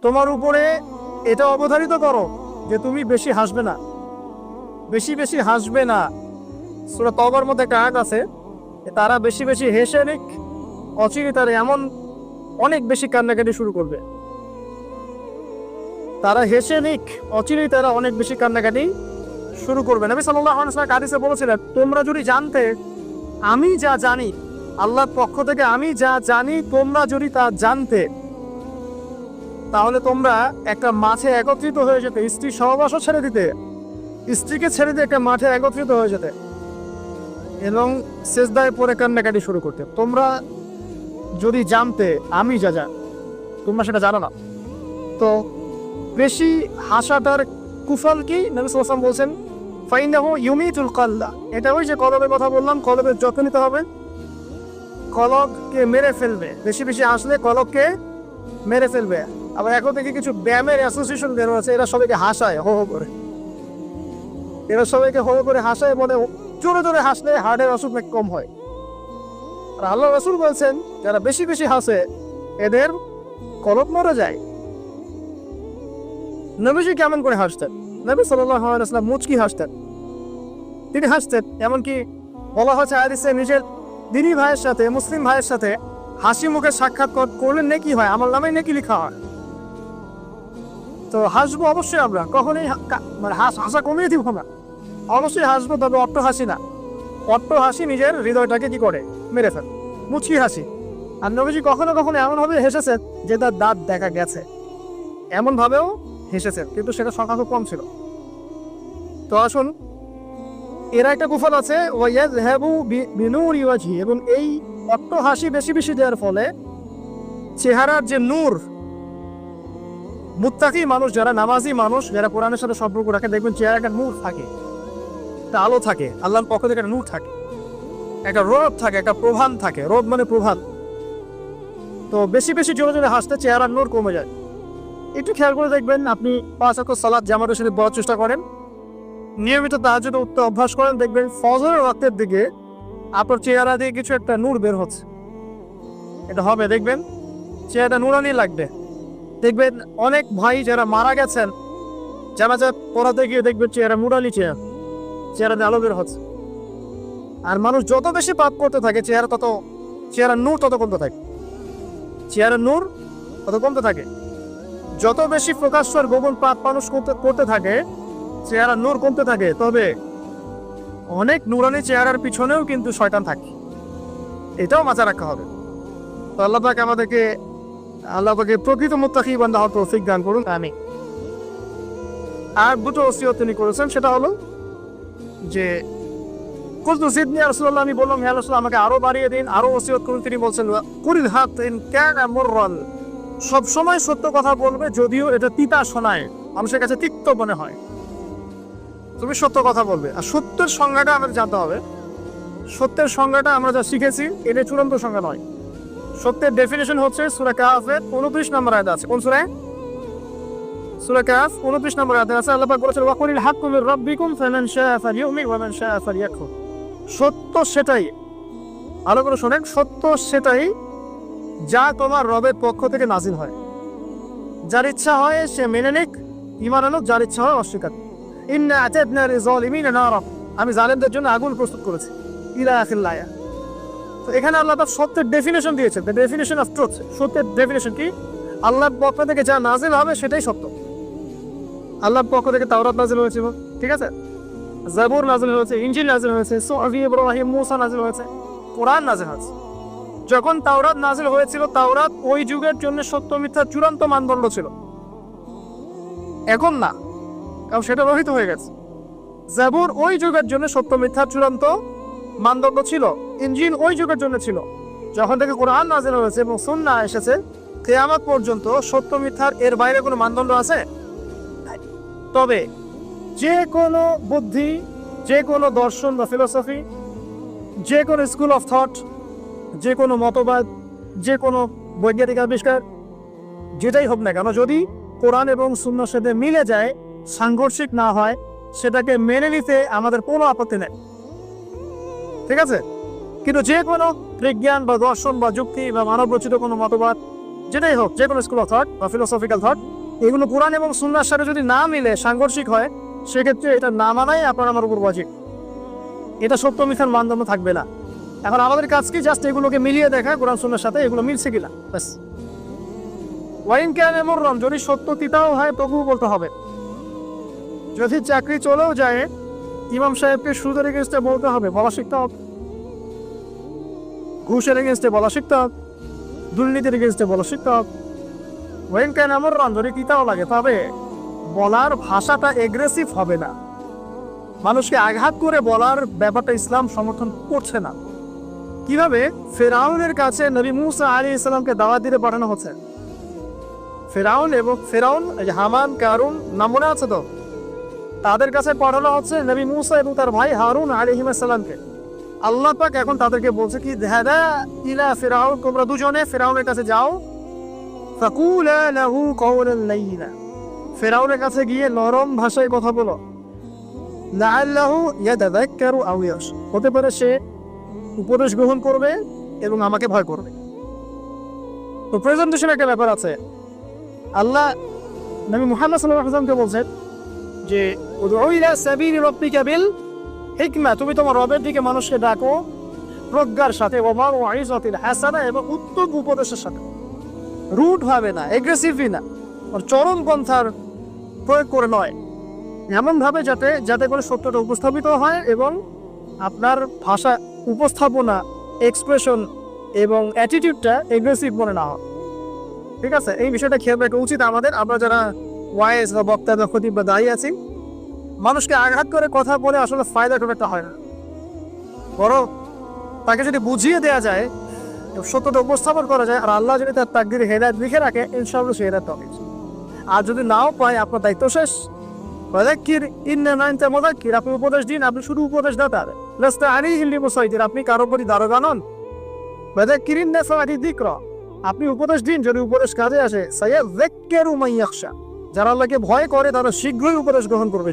তোমার উপরে এটা অবধারিত করো যে তুমি বেশি হাসবে না, বেশি বেশি হাসবে না। সূরা তওবার মধ্যে একটা আয়াত আছে, তারা বেশি বেশি হেসে নিক, অচিরে তারা এমন অনেক বেশি কান্নাকাটি শুরু করবে। তারা হেসে নিক, অচিরেই তারা অনেক বেশি কান্নাকাটি শুরু করবে। নবী সাল্লাল্লাহু আলাইহি ওয়াসাল্লাম হাদিসে বলেছিলেন, তোমরা যদি জানতে আমি যা জানি, আল্লাহর পক্ষ থেকে আমি যা জানি, তোমরা যদি তা জানতে, তাহলে তোমরা একটা মাঠে একত্রিত হয়ে যেতে, স্ত্রী সহবাসও ছেড়ে দিতে, স্ত্রীকে ছেড়ে দিয়ে একটা মাঠে একত্রিত হয়ে যেতে এবং সেজদায় পড়ে কান্নাকাটি শুরু করতে। তোমরা যদি জানতে আমি যা জানি, তোমরা সেটা জানো না। তো বেশি হাসাটার কুফল কি? নবী সাল্লাল্লাহু আলাইহি ওয়াসাল্লাম বলছেন, ফাইন্নাহু ইউমিতুল কলবা। এটা ওই যে কলবের কথা বললাম, কলবের যত্ন নিতে হবে, কলবকে মেরে ফেলবে। বেশি বেশি হাসলে কলবকে মেরে ফেলবে। আবার এখন থেকে কিছু ব্যায়ামের অ্যাসোসিয়েশন বের হয়েছে, এরা সবাইকে হাসায় হো হো করে, এরা সবাইকে হো হো করে হাসায়, বলে জোরে জোরে হাসলে হার্টের অসুখ নাকি কম হয়। আর আল্লাহ রাসূল বলছেন, যারা বেশি বেশি হাসে এদের কলব মরে যায়। নবীজি কেমন করে হাসতেন? নবী সাল্লাল্লাহু আলাইহি ওয়াসাল্লাম মুচকি হাসতেন। তিনি হাসতেন, এমনকি বলা হচ্ছে হাদিসে, নিজের দিনী ভাইয়ের সাথে, মুসলিম ভাইয়ের সাথে হাসি মুখে সাক্ষাৎ করলে নেকি হয়, আমার নামে নেকি লেখা হয়। তো হাসবো অবশ্যই আমরা, কখনোই মানে হাসা কমিয়ে দিব না, অবশ্যই হাসবো, তবে অট্ট হাসি না। অট্ট হাসি নিজের হৃদয়টাকে কি করে? মেরে ফেলে, মুচকি হাসি। আর নবীজি কখনো কখনো এমনভাবে হেসেছেন যে তার দাঁত দেখা গেছে, এমনভাবেও হেসেছেন, কিন্তু সেটা সংখ্যা খুব কম ছিল। তো আসুন, এরা একটা কুফল আছে, ওয়ায়াযহাবু বিনূরি ওয়াজহি, এবং এই অট্ট হাসি বেশি বেশি দেওয়ার ফলে চেহারার যে নূর, মুত্তাকি মানুষ যারা, নামাজি মানুষ যারা কোরআনের সাথে সম্পর্ক রাখে, দেখবেন চেহারা একটা নূর থাকে, একটা আলো থাকে, আল্লাহর পক্ষ থেকে একটা নূর থাকে, একটা রোদ থাকে, একটা প্রভান থাকে। রোদ মানে প্রভান। তো বেশি বেশি জোরে জোরে হাসতে চেহারার নূর কমে যায়। একটু খেয়াল করে দেখবেন, আপনি 5 ওয়াক্ত সালাত জামাতের সাথে পড়ার চেষ্টা করেন, নিয়মিত তাহাজ্জুদে উঠতে অভ্যাস করেন, দেখবেন ফজরের ওয়াক্তের দিকে আপনার চেহারা দিয়ে কিছু একটা নূর বের হচ্ছে। এটা হবে, দেখবেন চেহারাটা নূরানি লাগবে। দেখবেন অনেক ভাই যারা মারা গেছেন, জানাজা পড়াতে গিয়ে দেখবেন চেহারা নূরানি, চেহারা আলো বের হচ্ছে। আর মানুষ যত বেশি পাপ করতে থাকে, চেহারার নূর তত কমতে থাকে, চেহারার নূর তত কমতে থাকে। যত বেশি প্রকাশ্য আর গোপন পাপ মানুষ করতে থাকে, চেহারার নূর কমতে থাকে। তবে অনেক নূরানি চেহারার পিছনেও কিন্তু শয়তান থাকে, এটাও মাথায় রাখা হবে। তো আল্লাহ পাক আমাদেরকে, আল্লাহ পাকে প্রকৃত মুত্তাকি বান্দা হওয়ার তৌফিক দান করুন, আমিন। আর দুটো ওসিয়ত তিনি করেছেন, সেটা হলো যে কুলতু জিদনি ইয়া রাসূলুল্লাহ, আমি বললাম, হে রাসূল আমাকে আরো বাড়িয়ে দিন, আরো ওসিয়ত করুন। তিনি বলছেন, কুরিল হাক ইন কানা মুররান, সব সময় সত্য কথা বলবে, যদিও এটা তিতা শোনায়, মানুষের কাছে তিক্ত মনে হয়, তুমি সত্য কথা বলবে। আর সত্যের সংজ্ঞাটা আমাদের জানতে হবে। সত্যের সংজ্ঞাটা আমরা যা শিখেছি, এটা চূড়ান্ত সংজ্ঞা নয়। সত্যের ডেফিনেশন হচ্ছে সূরা কাহফের 29 নম্বর আয়াতে আছে। কোন সূরা? সূরা কাহফ 29 নম্বর আয়াতে আছে। আল্লাহ পাক বলেছেন, ওয়া কুলিল হাক্কু মির রাব্বিকুম ফামান শাআ ফালিউমিন ওয়া মান শাআ ফালিয়াকফুর। সত্য সেটাই, ভালো করে শোনেন, সত্য সেটাই যা তোমার রবের পক্ষ থেকে নাজিল হয়। যার ইচ্ছা হয় সে মেনে নিক, ঈমান আনুক, যার ইচ্ছা হয় অস্বীকার। ইন্না আতাদনা লিযালিমিনা নারা, আমি জালেমদের জন্য আগুন প্রস্তুত করেছি, ইলা আখিল আয়াত। তো এখানে আল্লাহ তাআলা সত্যের ডেফিনেশন দিয়েছেন, দ্য ডেফিনেশন অফ ট্রুথ। সত্যের ডেফিনেশন কি? আল্লাহর পক্ষ থেকে যা নাজিল হবে সেটাই সত্য। আল্লাহর পক্ষ থেকে তাওরাত নাজিল হয়েছে, ঠিক আছে, জাবুর নাজিল হয়েছে, ইনজিল নাজিল হয়েছে, সুহফ ইব্রাহিম মুসা নাজিল হয়েছে, কোরআন নাজিল হয়েছে। যখন তাওরাত নাজিল হয়েছিল, তাওরাত ওই যুগের জন্য সত্য মিথ্যার চূড়ান্ত মানদণ্ড ছিল। এখন না, কারণ সেটা রহিত হয়ে গেছে। জাবুর ওই যুগের জন্য সত্য মিথ্যার চূড়ান্ত মানদণ্ড ছিল, ইনজিল ওই যুগের জন্য ছিল। যখন থেকে কোরআন নাজিল হয়েছে এবং সুন্নাহ এসেছে, কিয়ামত পর্যন্ত সত্য মিথ্যার এর বাইরে কোনো মানদণ্ড আছে? তবে যে কোনো বুদ্ধি, যে কোনো দর্শন বা ফিলোসফি, যে কোনো স্কুল অফ থট, যে কোনো মতবাদ, যে কোনো বৈজ্ঞানিক আবিষ্কার, যেটাই হোক না কেন, যদি কোরআন এবং সুন্নাহর সাথে মিলে যায়, সাংঘর্ষিক না হয়, সেটাকে মেনে নিতে আমাদের কোনো আপত্তি নেই, ঠিক আছে। কিন্তু যে কোনো বিজ্ঞান বা দর্শন বা যুক্তি বা মানব রচিত কোনো মতবাদ, যেটাই হোক, যে কোনো স্কুল অফ থট বা ফিলোসফিক্যাল থট, এগুলো কোরআন এবং সুন্নাহর সাথে যদি না মিলে, সাংঘর্ষিক হয়, সেক্ষেত্রে এটা না মানাই আপনার আমার উপর ওয়াজিব। এটা সত্য মিথ্যার মানদণ্ড থাকবে না। এখন আমাদের কাজ কি? জাস্ট এগুলোকে মিলিয়ে দেখা কোরআন সুন্নাহর সাথে এগুলো মিলছে কিনা, ব্যাস। ওয়াইন ক্যান মুররান, যদি সত্য তিতাও হয় তবুও বলতে হবে। যদি চাকরি চলেও যায়, ইমাম সাহেবকে সুদের এগেনস্টে বলতে হবে, বলা শিখতে হবে। ঘুষের এগেনস্টে বলা শিখতে হবে, দুর্নীতির এগেনস্টে বলা শিখতে হবে। ওয়াইন ক্যান মুররান, যদি তিতাও লাগে, তবে বলার ভাষাটা এগ্রেসিভ হবে না। মানুষকে আঘাত করে বলার ব্যাপারটা ইসলাম সমর্থন করছে না। কিভাবে? ফেরাউনের কাছে নবী মুসা আলাইহিস সালামকে দাওয়াত দিতে পাঠানো হচ্ছে। ফেরাউন হামান, কারুন নাম মনে আছে তো? তাদের কাছে পাঠানো হচ্ছে নবী মুসা এবং তার ভাই হারুন আলাইহিস সালামকে। আল্লাহ পাক এখন তাদেরকে বলছে কি, যাহাবা ইলা ফিরাউন, তোমরা দুজনে ফেরাউনের কাছে যাও, ফাকুলা লাহু কাওলান লাইয়িনা, ফেরাউনের কাছে গিয়ে নরম ভাষায় কথা বলো। লাআল্লাহু ইয়াতাযাক্কারু আও ইয়াখশা, হতে পারে সে উপদেশ গ্রহণ করবে এবং আমাকে ভয় করবে। তো প্রেজেন্টেশন একটা ব্যাপার আছে। আল্লাহ নবী মুহাম্মদ সাল্লাল্লাহু আলাইহি ওয়াসাল্লামকে বলছেন যে উদউ ইলা সাবিলি রাব্বিকা বিল হিকমা, তুমি তোমার রবের দিকে মানুষকে ডাকো প্রজ্ঞার সাথে, ওয়া মাউইযাতিল হাসানা, এবং উত্তম উপদেশের সাথে। রুড ভাবে না, এগ্রেসিভলি না, চরম পন্থার প্রয়োগ করে নয়, এমন ভাবে যাতে করে সত্যটা উপস্থাপিত হয় এবং আপনার ভাষা উপস্থাপনা, এক্সপ্রেশন এবং অ্যাটিটিউডটা এগ্রেসিভ মনে না হয়। ঠিক আছে, এই বিষয়টা খেয়াল রাখা উচিত আমাদের। আমরা যারা ওয়াইজ বা বক্তা বা খতিব বা দায়ী আছি, মানুষকে আঘাত করে কথা বলে আসলে ফায়দা খুব একটা হয় না। বরং তাকে যদি বুঝিয়ে দেওয়া যায়, সত্যটা উপস্থাপন করা যায়, আর আল্লাহ যদি তার তাকদীরে হেদায়েত লিখে রাখে, ইনশাআল্লাহ সে হেদায়েত পাবে। আর যদি নাও পায়, আপনার দায়িত্ব শেষ। ফাযাক্কির ইন্নামা আনতা মুযাক্কির, আপনি উপদেশ দিন, আপনি শুধু উপদেশদাতা। লাস্তা আলাইহিম বিমুসাইতির, আপনি কারো প্রতি দারোগা নন। ফাযাক্কির ইন নাফাআতি যিকরা, আপনি উপদেশ দিন, যদি উপদেশ কাজে আসে। সায়াযাক্কারু মান ইয়াখশা, যারা আল্লাহকে ভয় করে তারা শীঘ্রই উপদেশ গ্রহণ করবে।